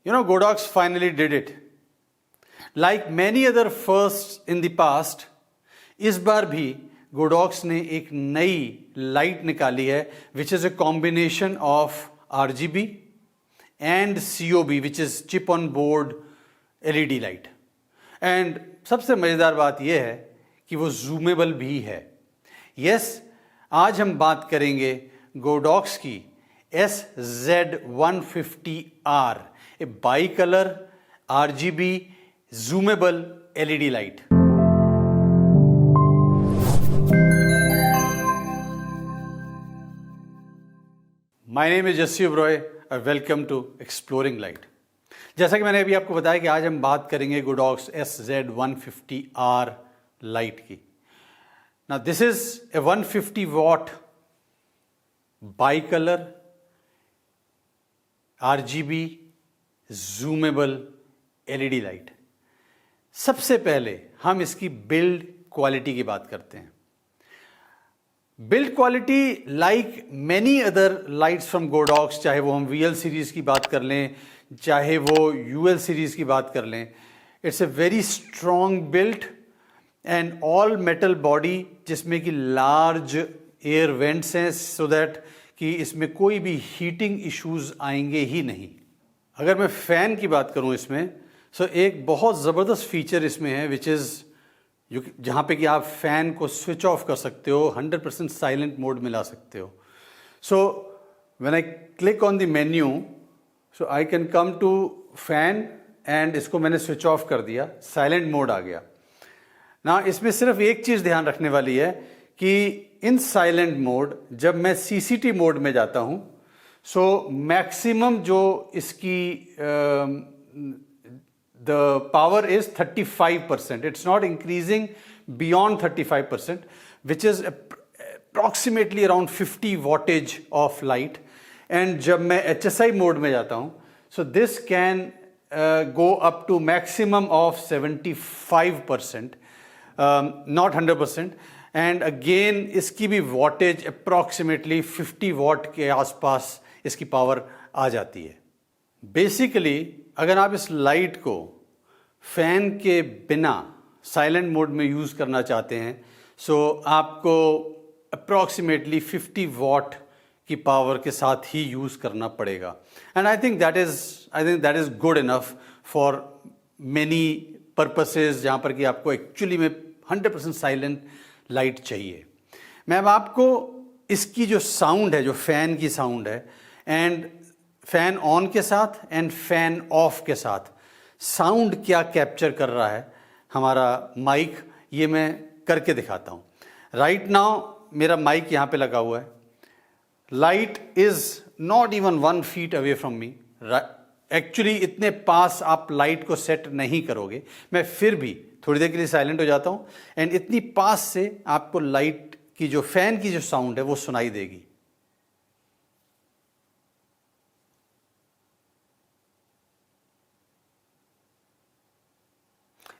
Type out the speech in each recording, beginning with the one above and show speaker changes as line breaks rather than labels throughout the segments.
Godox finally did it. Like many other firsts in the past, इस बार भी Godox ने एक नई लाइट निकाली है which is a combination of RGB and COB which is chip on board LED light. And सबसे मज़ेदार बात यह है कि वो जूमेबल भी है. Yes, आज हम बात करेंगे Godox की SZ150R, a bicolor RGB zoomable LED light. My name is Jassi Oberoi. Welcome to Exploring Light. जैसा कि मैंने अभी आपको बताया कि आज हम बात करेंगे Godox SZ150R लाइट की. Now this is a 150 watt bicolor RGB zoomable LED light. सबसे पहले हम इसकी बिल्ड क्वालिटी की बात करते हैं. Build quality like many other lights from Godox, चाहे वो हम VL सीरीज़ की बात कर लें, चाहे वो UL सीरीज़ की बात कर लें, it's a very strong built and all metal body जिसमें कि लार्ज एयर वेंट्स हैं सो दैट कि इसमें कोई भी हीटिंग इश्यूज आएंगे ही नहीं. अगर मैं फ़ैन की बात करूं इसमें, सो एक बहुत ज़बरदस्त फीचर इसमें है विच इज़ जहाँ पे कि आप फ़ैन को स्विच ऑफ कर सकते हो, 100% साइलेंट मोड में ला सकते हो. So when I click on the menu, so I can come to fan and इसको मैंने स्विच ऑफ कर दिया, साइलेंट मोड आ गया. ना इसमें सिर्फ एक चीज़ ध्यान रखने वाली है कि इन साइलेंट मोड जब मैं CCT मोड में जाता हूँ, सो मैक्सिमम जो इसकी the power is 35%. It's not increasing beyond 35%, which is approximately around 50 wattage of light. And जब मैं HSI मोड में जाता हूँ, so this can go up to maximum of 75%, not 100%. And again इसकी भी वॉटेज अप्रॉक्सीमेटली 50 वॉट के आसपास इसकी पावर आ जाती है. बेसिकली अगर आप इस लाइट को फैन के बिना साइलेंट मोड में यूज़ करना चाहते हैं, सो आपको अप्रॉक्सीमेटली 50 वॉट की पावर के साथ ही यूज़ करना पड़ेगा. And I think that is good enough for many purposes जहाँ पर कि आपको एक्चुअली में 100% साइलेंट लाइट चाहिए. मैं अब आपको इसकी जो साउंड है, जो फ़ैन की साउंड है, एंड फ़ैन ऑन के साथ एंड फ़ैन ऑफ के साथ साउंड क्या कैप्चर कर रहा है हमारा माइक, ये मैं करके दिखाता हूँ. राइट नाउ मेरा माइक यहाँ पे लगा हुआ है. Light is not even 1 feet away from me. Actually इतने पास आप लाइट को सेट नहीं करोगे. मैं फिर भी थोड़ी देर के लिए साइलेंट हो जाता हूँ एंड इतनी पास से आपको लाइट की जो फैन की जो साउंड है वो सुनाई देगी.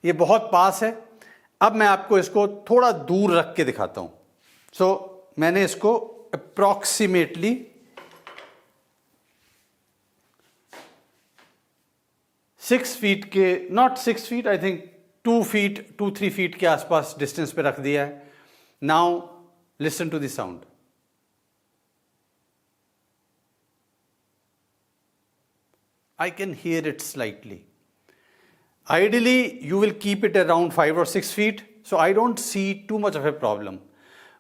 ये बहुत पास है. अब मैं आपको इसको थोड़ा दूर रख के दिखाता हूं. सो मैंने इसको अप्रॉक्सीमेटली 6 फीट के, not 6 feet, I think 2-3 feet के आसपास डिस्टेंस पे रख दिया है. Now listen to the sound. I can hear it slightly. Ideally, you will keep it around 5 or 6 feet, so I don't see too much of a problem.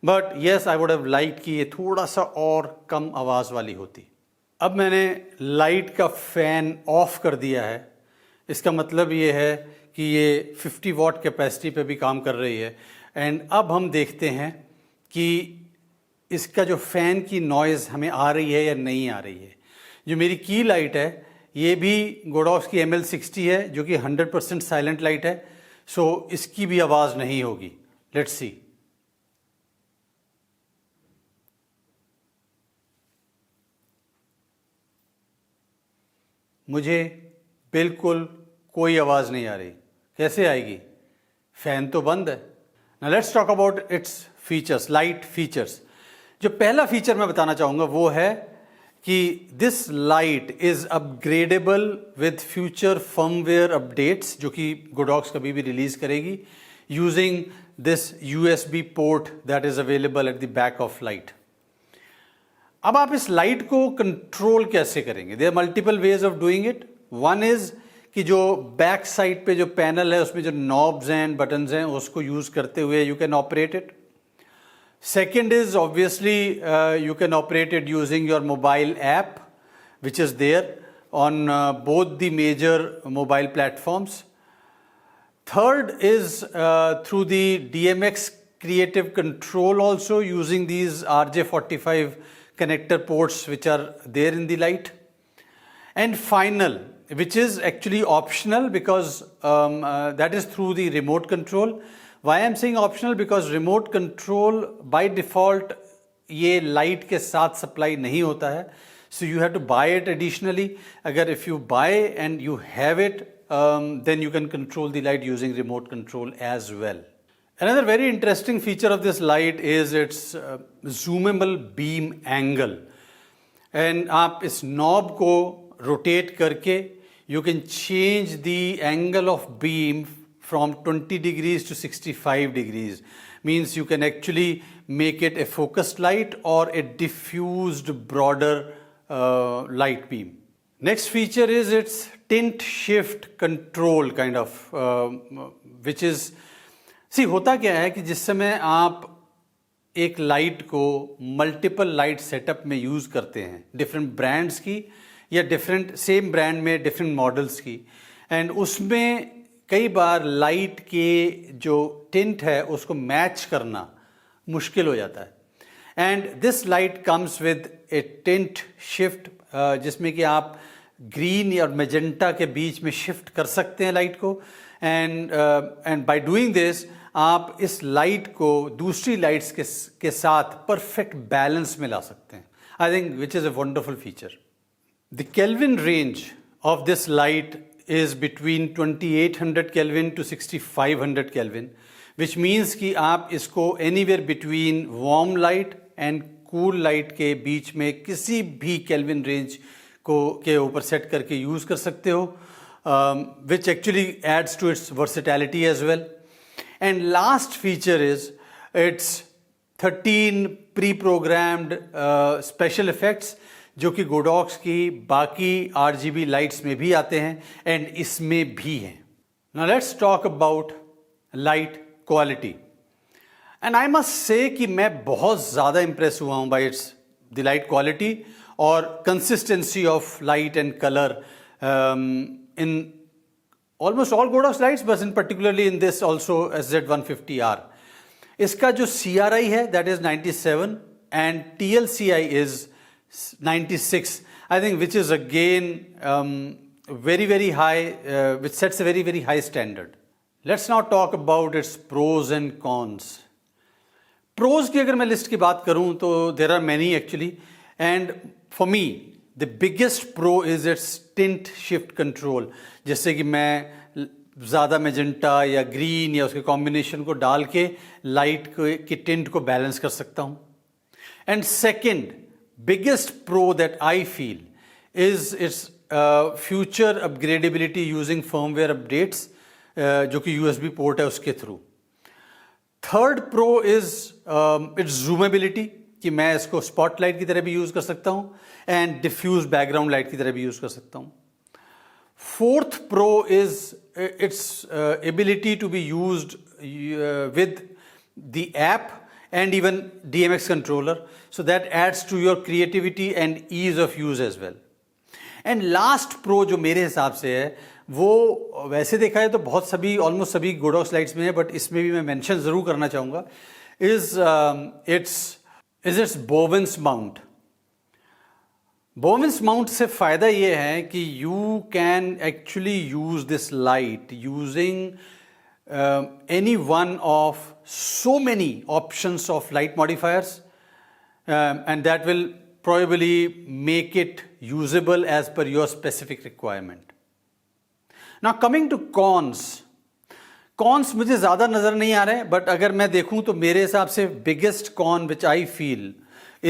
But yes, I would have liked कि ये थोड़ा सा और कम आवाज़ वाली होती. अब मैंने लाइट का फ़ैन ऑफ कर दिया है. इसका मतलब ये है कि ये 50 वॉट कैपेसिटी पे भी काम कर रही है. एंड अब हम देखते हैं कि इसका जो फ़ैन की नॉइज़ हमें आ रही है या नहीं आ रही है. जो मेरी की लाइट है ये भी Godox की ML60 है जो कि 100% साइलेंट लाइट है. सो इसकी भी आवाज़ नहीं होगी. Let's see. मुझे बिल्कुल कोई आवाज़ नहीं आ रही. कैसे आएगी? फ़ैन तो बंद है. Now let's talk about its features, light features. जो पहला फीचर मैं बताना चाहूँगा वो है कि this light is upgradeable with future firmware updates, जो कि गोडॉक्स कभी भी रिलीज करेगी, using this USB port that is available at the back of light. अब आप इस लाइट को कंट्रोल कैसे करेंगे? There are multiple ways of doing it. One is कि जो बैक साइड पे जो पैनल है उसमें जो नॉब्स हैं, बटन्स हैं, उसको यूज करते हुए you can operate it. Second is obviously you can operate it using your mobile app, which is there on both the major mobile platforms. Third is through the DMX Creative Control, also using these RJ45 connector ports which are there in the light. And final, which is actually optional because that is through the remote control. Why I am saying optional? Because remote control by default ये light के साथ supply नहीं होता है, so you have to buy it additionally. अगर if you buy and you have it, then you can control the light using remote control as well. Another very interesting feature of this light is its zoomable beam angle. And आप इस knob को rotate करके you can change the angle of beam from 20 degrees to 65 degrees. Means you can actually make it a focused light or a diffused broader light beam. Next feature is its tint shift control kind of, which is, see होता क्या है कि जिस समय आप एक light को multiple light setup में यूज करते हैं, डिफरेंट ब्रांड्स की या डिफरेंट सेम ब्रांड में डिफरेंट मॉडल्स की, एंड उसमें कई बार लाइट के जो टिंट है उसको मैच करना मुश्किल हो जाता है. And this light comes with A tint shift, जिसमें कि आप ग्रीन और मेजेंटा के बीच में शिफ्ट कर सकते हैं लाइट को. एंड बाय डूइंग दिस आप इस लाइट को दूसरी लाइट्स के साथ परफेक्ट बैलेंस में ला सकते हैं. I think which is a wonderful feature. The kelvin range of this light is between 2800 Kelvin to 6500 Kelvin, which means कि आप इसको anywhere between warm light and cool light के बीच में किसी भी Kelvin range को के ऊपर सेट करके यूज़ कर सकते हो, which actually adds to its versatility as well. And last feature is its 13 pre-programmed special effects, जो कि गोडॉक्स की बाकी RGB लाइट्स में भी आते हैं एंड इसमें भी हैं. Now let's talk about light quality. And I must say कि मैं बहुत ज़्यादा इंप्रेस हुआ हूँ by its the light quality और consistency of light and colour in almost all Godox lights, but in particularly in this also SZ150R. इसका जो CRI है that is 97 and TLCI is 96, I think, which is again very high, which sets a very high standard. Let's now talk about its pros and cons. Pros की अगर मैं list की बात करूं तो there are many actually, and for me the biggest pro is its tint shift control. जैसे कि मैं ज़्यादा मेजेंटा या ग्रीन या उसके कॉम्बिनेशन को डाल के लाइट की टिंट को बैलेंस कर सकता हूं. And second biggest pro that I feel is its future upgradability using firmware updates, जो कि USB पोर्ट है उसके through. Third pro is it's zoomability, कि मैं इसको स्पॉटलाइट की तरह भी यूज कर सकता हूं एंड डिफ्यूज बैकग्राउंड लाइट की तरह भी यूज कर सकता हूं. Fourth pro is its ability to be used with the app and even DMX controller, so that adds to your creativity and ease of use as well. And last pro जो मेरे हिसाब से है, वो वैसे देखा है तो बहुत सभी ऑलमोस्ट सभी गोडॉक्स लाइट्स में है, बट इसमें भी मैं मेंशन ज़रूर करना चाहूँगा, इज इट्स बोवेंस माउंट. बोवेंस माउंट से फ़ायदा ये है कि you can actually use this light using any one of so many options of light modifiers, and that will probably make it usable as per your specific requirement. Now coming to cons मुझे ज़्यादा नज़र नहीं आ रहे हैं, but अगर मैं देखूं तो मेरे हिसाब से biggest con which I feel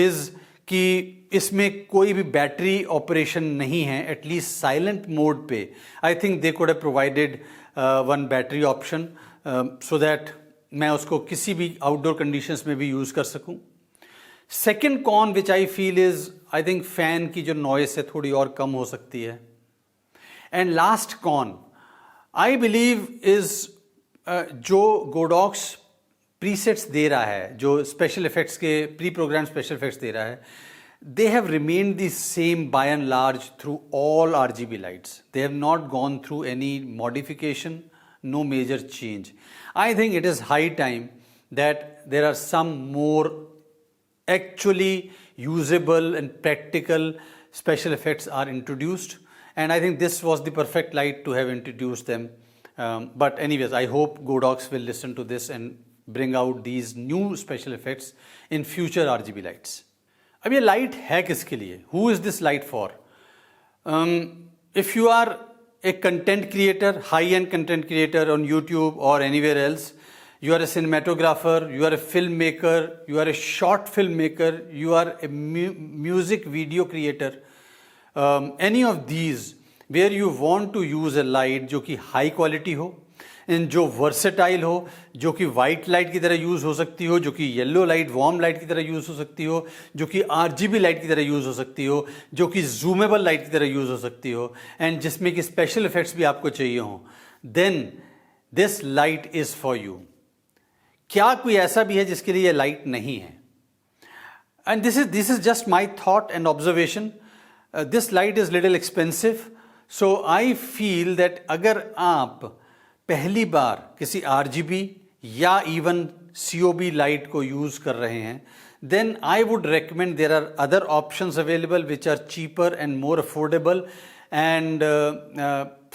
is कि इसमें कोई भी बैटरी ऑपरेशन नहीं है, एटलीस्ट साइलेंट मोड पे I think they could have provided one battery option so that मैं उसको किसी भी आउटडोर कंडीशंस में भी यूज़ कर सकूं. Second con which I feel is, I think fan की जो नॉइस है थोड़ी और कम हो सकती है. And last con I believe is जो गोडॉक्स प्रीसेट्स दे रहा है, जो स्पेशल इफेक्ट्स के प्री प्रोग्राम स्पेशल इफेक्ट्स दे रहा है, they have remained the same by and large through all RGB lights. They have not gone through any modification, no major change. I think it is high time that there are some more actually usable and practical special effects are introduced, and I think this was the perfect light to have introduced them. But anyways, I hope Godox will listen to this and bring out these new special effects in future RGB lights. अब ये light है किसके लिए? Who is this light for? If you are a content creator, high end content creator on YouTube और anywhere else, you are a cinematographer, you are a filmmaker, you are a short filmmaker, you are a music video creator, any of these where you want to use a light जो कि high quality हो, and जो versatile हो, जो कि white light की तरह use हो सकती हो, जो कि येलो लाइट वार्म लाइट की तरह यूज़ हो सकती हो, जो कि आरजीबी लाइट की तरह यूज़ हो सकती हो, जो कि जूमेबल लाइट की तरह यूज़ हो सकती हो, एंड जिसमें कि स्पेशल इफेक्ट्स भी आपको चाहिए हों, then this light is for you. क्या कोई ऐसा भी है जिसके लिए ये लाइट नहीं है? And this is just my thought and observation. This light is little expensive, so I feel that अगर आप पहली बार किसी RGB या इवन COB लाइट को यूज़ कर रहे हैं, then I would recommend there are other options available which are cheaper and more affordable, and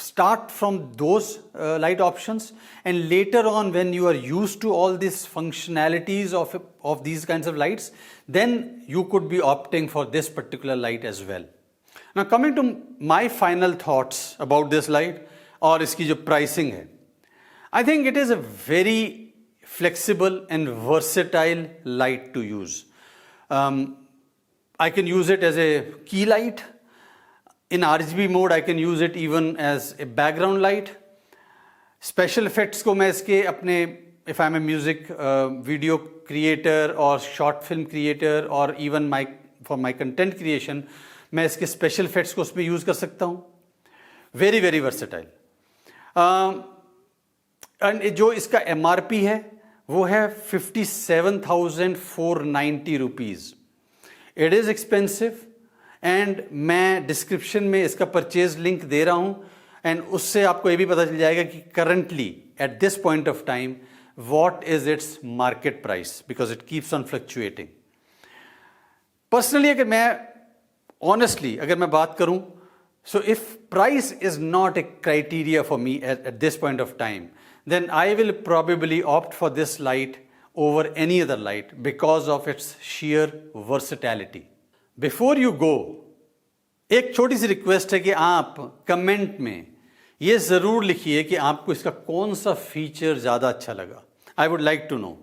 start from those light options, and later on when you are used to all these functionalities of these kinds of lights, then you could be opting for this particular light as well. Now coming to my final thoughts about this light और इसकी जो pricing है, I think it is a very flexible and versatile light to use. I can use it as a key light. In RGB mode, I can use it even as a background light. Special effects को मैं इसके अपने, if I'm a music video creator or short film creator or even for my content creation, मैं इसके special effects को उसमें use कर सकता हूँ. Very, very versatile. And जो इसका MRP है वो है 57,490 rupees. It is expensive. And मैं डिस्क्रिप्शन में इसका परचेज लिंक दे रहा हूँ, एंड उससे आपको ये भी पता चल जाएगा कि currently at this point of time what is its market price, because it keeps on fluctuating. Personally अगर मैं बात करूँ, so if price is not a criteria for me at this point of time, then I will probably opt for this light over any other light because of its sheer versatility. Before you go, एक छोटी सी request है कि आप comment में ये ज़रूर लिखिए कि आपको इसका कौन सा फीचर ज़्यादा अच्छा लगा. I would like to know.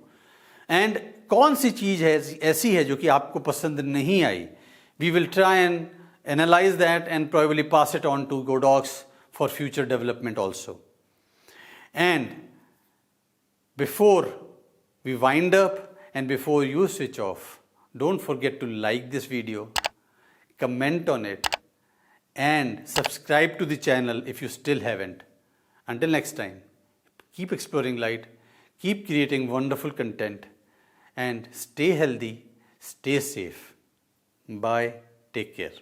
एंड कौन सी चीज़ है ऐसी है जो कि आपको पसंद नहीं आई. We will try and analyse that and probably pass it on to Godox for future development also. And before we wind up and before you switch off, don't forget to like this video, comment on it, and subscribe to the channel if you still haven't. Until next time, keep exploring light, keep creating wonderful content, and stay healthy, stay safe. Bye, take care.